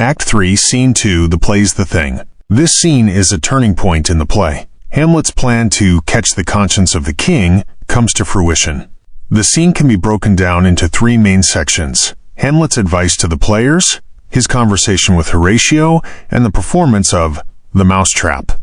Act 3, Scene 2, The Play's the Thing. This scene is a turning point in the play. Hamlet's plan to catch the conscience of the king comes to fruition. The scene can be broken down into 3 main sections: Hamlet's advice to the players, his conversation with Horatio, and the performance of the Mousetrap.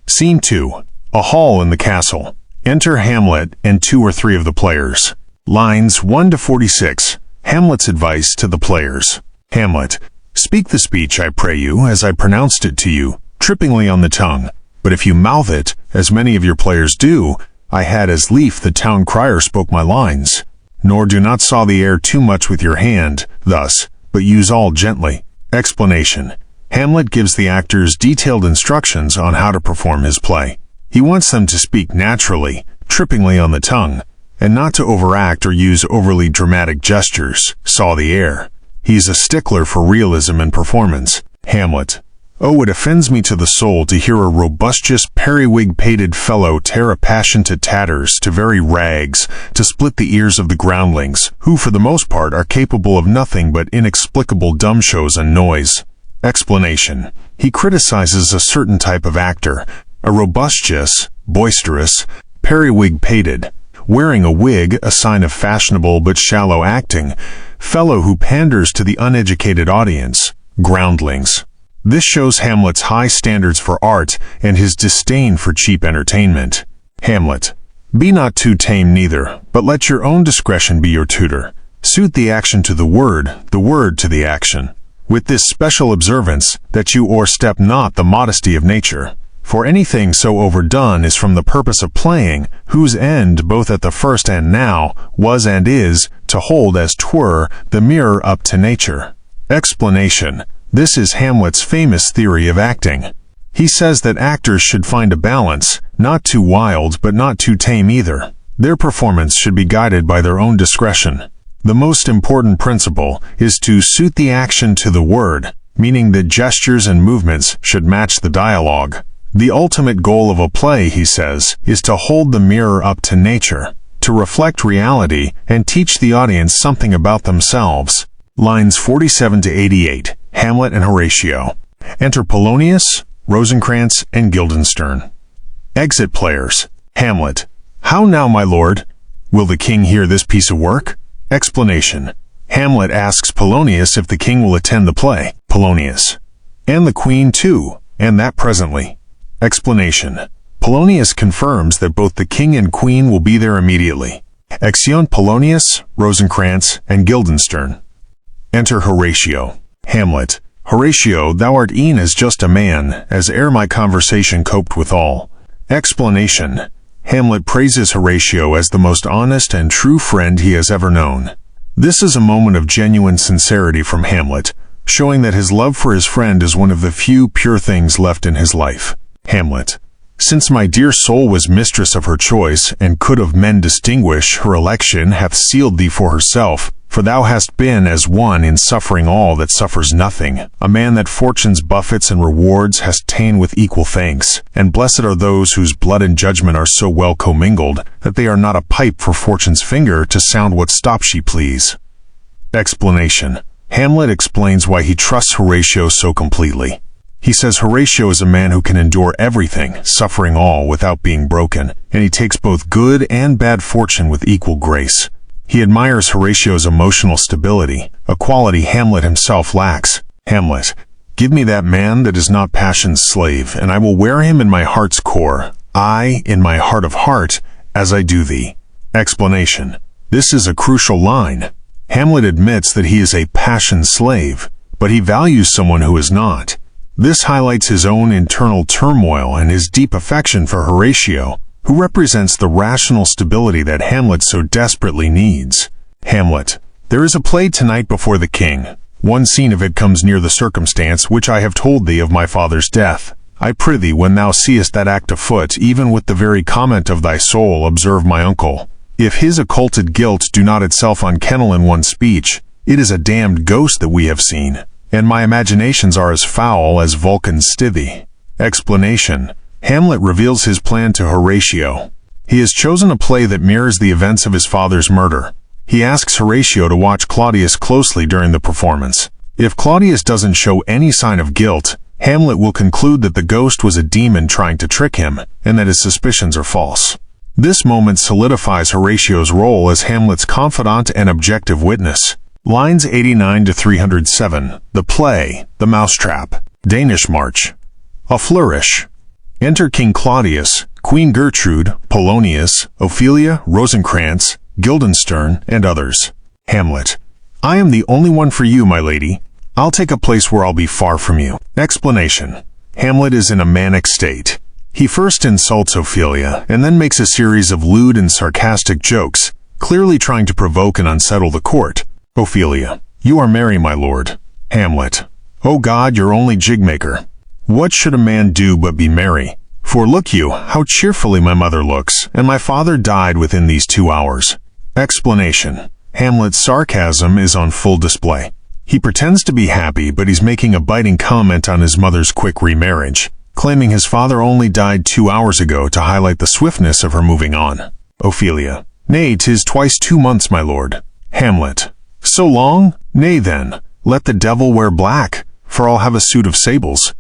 Scene 2. A hall in the castle. Enter Hamlet and 2 or 3 of the players. Lines 1 to 46. Hamlet's advice to the players. Hamlet: Speak the speech, I pray you, as I pronounced it to you, trippingly on the tongue. But if you mouth it, as many of your players do, I had as lief the town crier spoke my lines. Nor do not saw the air too much with your hand, thus, but use all gently. Explanation. Hamlet gives the actors detailed instructions on how to perform his play. He wants them to speak naturally, trippingly on the tongue, and not to overact or use overly dramatic gestures, saw the air. He's a stickler for realism in performance. Hamlet: Oh, it offends me to the soul to hear a robustious, periwig-pated fellow tear a passion to tatters, to very rags, to split the ears of the groundlings, who for the most part are capable of nothing but inexplicable dumb shows and noise. Explanation. He criticizes a certain type of actor, a robustious, boisterous, periwig-pated, wearing a wig, a sign of fashionable but shallow acting, fellow who panders to the uneducated audience, groundlings. This shows Hamlet's high standards for art and his disdain for cheap entertainment. Hamlet: Be not too tame neither, but let your own discretion be your tutor. Suit the action to the word to the action. With this special observance, that you o'erstep not the modesty of nature. For anything so overdone is from the purpose of playing, whose end, both at the first and now, was and is, to hold as 'twere the mirror up to nature. Explanation. This is Hamlet's famous theory of acting. He says that actors should find a balance, not too wild but not too tame either. Their performance should be guided by their own discretion. The most important principle is to suit the action to the word, meaning that gestures and movements should match the dialogue. The ultimate goal of a play, he says, is to hold the mirror up to nature, to reflect reality and teach the audience something about themselves. Lines 47 to 88. Hamlet and Horatio. Enter Polonius, Rosencrantz, and Guildenstern. Exit players. Hamlet: How now, my lord? Will the king hear this piece of work? Explanation. Hamlet asks Polonius if the king will attend the play. Polonius: And the queen too, and that presently. Explanation. Polonius confirms that both the king and queen will be there immediately. Exeunt Polonius, Rosencrantz, and Guildenstern. Enter Horatio. Hamlet: Horatio, thou art e'en as just a man, as ere my conversation coped withal. Explanation. Hamlet praises Horatio as the most honest and true friend he has ever known. This is a moment of genuine sincerity from Hamlet, showing that his love for his friend is one of the few pure things left in his life. Hamlet: Since my dear soul was mistress of her choice, and could of men distinguish, her election hath sealed thee for herself, for thou hast been as one in suffering all that suffers nothing, a man that fortune's buffets and rewards hast ta'en with equal thanks, and blessed are those whose blood and judgment are so well commingled, that they are not a pipe for fortune's finger to sound what stop she please. Explanation. Hamlet explains why he trusts Horatio so completely. He says Horatio is a man who can endure everything, suffering all without being broken, and he takes both good and bad fortune with equal grace. He admires Horatio's emotional stability, a quality Hamlet himself lacks. Hamlet: Give me that man that is not passion's slave, and I will wear him in my heart's core, I, in my heart of heart, as I do thee. Explanation. This is a crucial line. Hamlet admits that he is a passion slave, but he values someone who is not. This highlights his own internal turmoil and his deep affection for Horatio, who represents the rational stability that Hamlet so desperately needs. Hamlet: There is a play tonight before the king. One scene of it comes near the circumstance which I have told thee of my father's death. I prithee, when thou seest that act afoot, even with the very comment of thy soul, observe my uncle. If his occulted guilt do not itself unkennel in one speech, it is a damned ghost that we have seen, and my imaginations are as foul as Vulcan's stithy. Explanation. Hamlet reveals his plan to Horatio. He has chosen a play that mirrors the events of his father's murder. He asks Horatio to watch Claudius closely during the performance. If Claudius doesn't show any sign of guilt, Hamlet will conclude that the ghost was a demon trying to trick him, and that his suspicions are false. This moment solidifies Horatio's role as Hamlet's confidant and objective witness. Lines 89 to 307. The play, The Mousetrap. Danish March. A flourish. Enter King Claudius, Queen Gertrude, Polonius, Ophelia, Rosencrantz, Guildenstern, and others. Hamlet. I am the only one for you, my lady. I'll take a place where I'll be far from you. Explanation. Hamlet is in a manic state. He first insults Ophelia, and then makes a series of lewd and sarcastic jokes, clearly trying to provoke and unsettle the court. Ophelia. You are merry, my lord. Hamlet. O God, your only jig-maker. What should a man do but be merry? For look you, how cheerfully my mother looks, and my father died within these 2 hours. Explanation. Hamlet's sarcasm is on full display. He pretends to be happy, but he's making a biting comment on his mother's quick remarriage, claiming his father only died 2 hours ago to highlight the swiftness of her moving on. Ophelia. Nay, 'tis twice 2 months, my lord. Hamlet. So long? Nay then, let the devil wear black, for I'll have a suit of sables.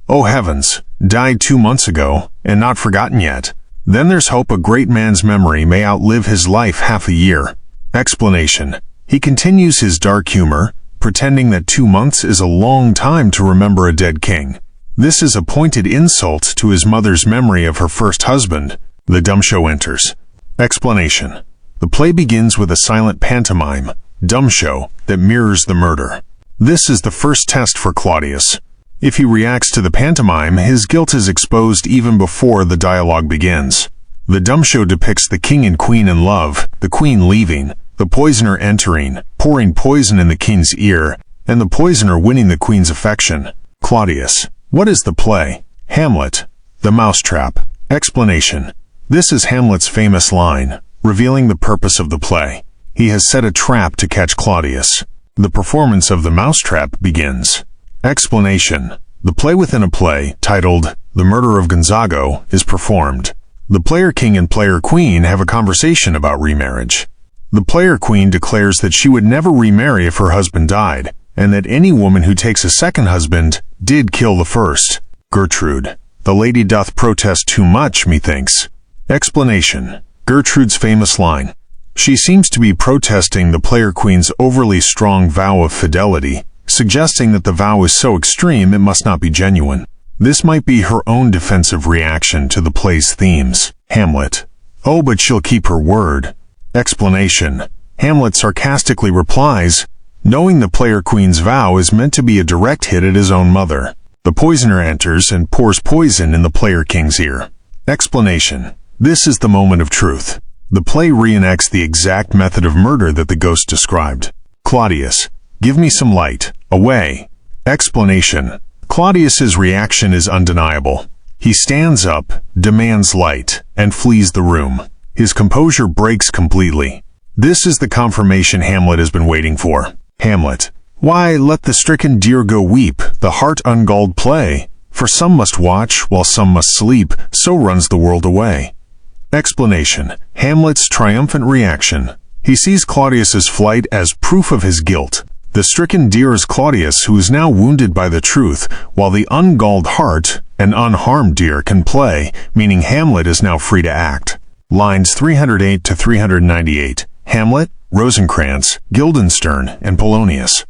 O heavens, died 2 months ago, and not forgotten yet. Then there's hope a great man's memory may outlive his life half a year. Explanation. He continues his dark humor, pretending that 2 months is a long time to remember a dead king. This is a pointed insult to his mother's memory of her first husband. The dumb show enters. Explanation. The play begins with a silent pantomime, dumb show, that mirrors the murder. This is the first test for Claudius. If he reacts to the pantomime, his guilt is exposed even before the dialogue begins. The dumb show depicts the king and queen in love, the queen leaving, the poisoner entering, pouring poison in the king's ear, and the poisoner winning the queen's affection. Claudius. What is the play? Hamlet. The Mousetrap. Explanation. This is Hamlet's famous line, revealing the purpose of the play. He has set a trap to catch Claudius. The performance of the Mousetrap begins. Explanation. The play within a play, titled The Murder of Gonzago, is performed. The player king and player queen have a conversation about remarriage. The player queen declares that she would never remarry if her husband died, and that any woman who takes a second husband did kill the first. Gertrude. The lady doth protest too much, methinks. Explanation. Gertrude's famous line. She seems to be protesting the player queen's overly strong vow of fidelity, suggesting that the vow is so extreme it must not be genuine. This might be her own defensive reaction to the play's themes. Hamlet. Oh, but she'll keep her word. Explanation. Hamlet sarcastically replies, knowing the player queen's vow is meant to be a direct hit at his own mother. The poisoner enters and pours poison in the player king's ear. Explanation. This is the moment of truth. The play reenacts the exact method of murder that the ghost described. Claudius. Give me some light. Away. Explanation. Claudius's reaction is undeniable. He stands up, demands light, and flees the room. His composure breaks completely. This is the confirmation Hamlet has been waiting for. Hamlet. Why, let the stricken deer go weep, the heart ungalled play. For some must watch, while some must sleep, so runs the world away. Explanation. Hamlet's triumphant reaction. He sees Claudius's flight as proof of his guilt. The stricken deer is Claudius, who is now wounded by the truth, while the ungalled heart, an unharmed deer, can play, meaning Hamlet is now free to act. Lines 308 to 398. Hamlet, Rosencrantz, Guildenstern, and Polonius.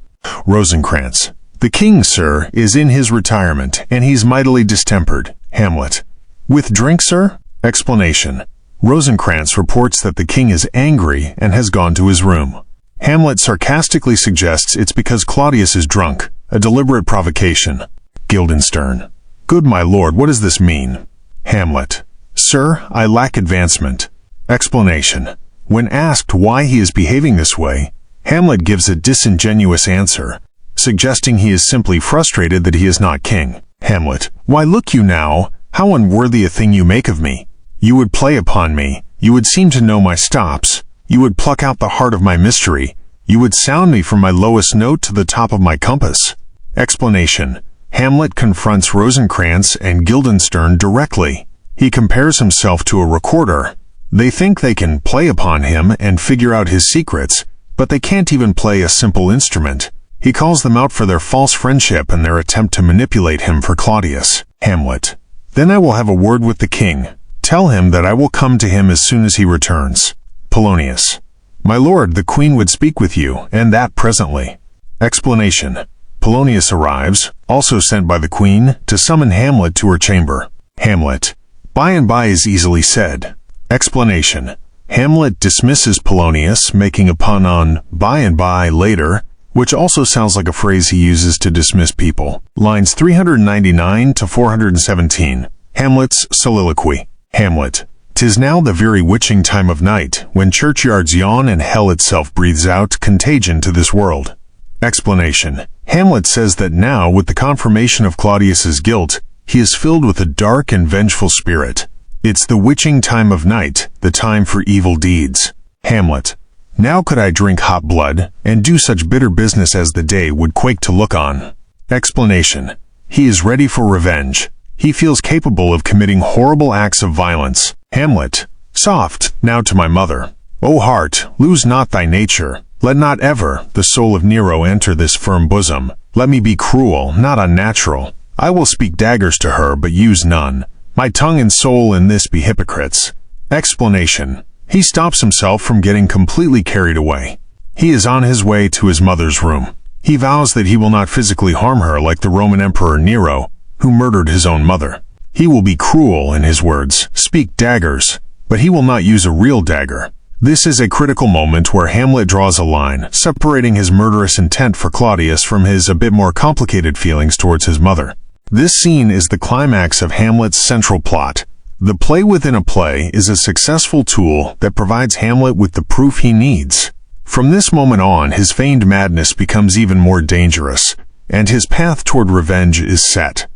Rosencrantz. The king, sir, is in his retirement, and he's mightily distempered. Hamlet. With drink, sir? Explanation. Rosencrantz reports that the king is angry and has gone to his room. Hamlet sarcastically suggests it's because Claudius is drunk, a deliberate provocation. Guildenstern. Good my lord, what does this mean? Hamlet. Sir, I lack advancement. Explanation. When asked why he is behaving this way, Hamlet gives a disingenuous answer, suggesting he is simply frustrated that he is not king. Hamlet. Why look you now, how unworthy a thing you make of me. You would play upon me, you would seem to know my stops, you would pluck out the heart of my mystery, you would sound me from my lowest note to the top of my compass. Explanation. Hamlet confronts Rosencrantz and Guildenstern directly. He compares himself to a recorder. They think they can play upon him and figure out his secrets, but they can't even play a simple instrument. He calls them out for their false friendship and their attempt to manipulate him for Claudius. Hamlet. Then I will have a word with the king. Tell him that I will come to him as soon as he returns. Polonius. My lord, the queen would speak with you, and that presently. Explanation. Polonius arrives, also sent by the queen, to summon Hamlet to her chamber. Hamlet. By and by is easily said. Explanation. Hamlet dismisses Polonius, making a pun on by and by later, which also sounds like a phrase he uses to dismiss people. Lines 399 to 417. Hamlet's soliloquy. Hamlet. 'Tis now the very witching time of night, when churchyards yawn and hell itself breathes out contagion to this world. Explanation. Hamlet says that now, with the confirmation of Claudius's guilt, he is filled with a dark and vengeful spirit. It's the witching time of night, the time for evil deeds. Hamlet. Now could I drink hot blood, and do such bitter business as the day would quake to look on. Explanation. He is ready for revenge. He feels capable of committing horrible acts of violence. Hamlet. Soft, now to my mother. O heart, lose not thy nature. Let not ever the soul of Nero enter this firm bosom. Let me be cruel, not unnatural. I will speak daggers to her, but use none. My tongue and soul in this be hypocrites. Explanation. He stops himself from getting completely carried away. He is on his way to his mother's room. He vows that he will not physically harm her like the Roman Emperor Nero, who murdered his own mother. He will be cruel, in his words, speak daggers, but he will not use a real dagger. This is a critical moment where Hamlet draws a line, separating his murderous intent for Claudius from his a bit more complicated feelings towards his mother. This scene is the climax of Hamlet's central plot. The play within a play is a successful tool that provides Hamlet with the proof he needs. From this moment on, his feigned madness becomes even more dangerous, and his path toward revenge is set.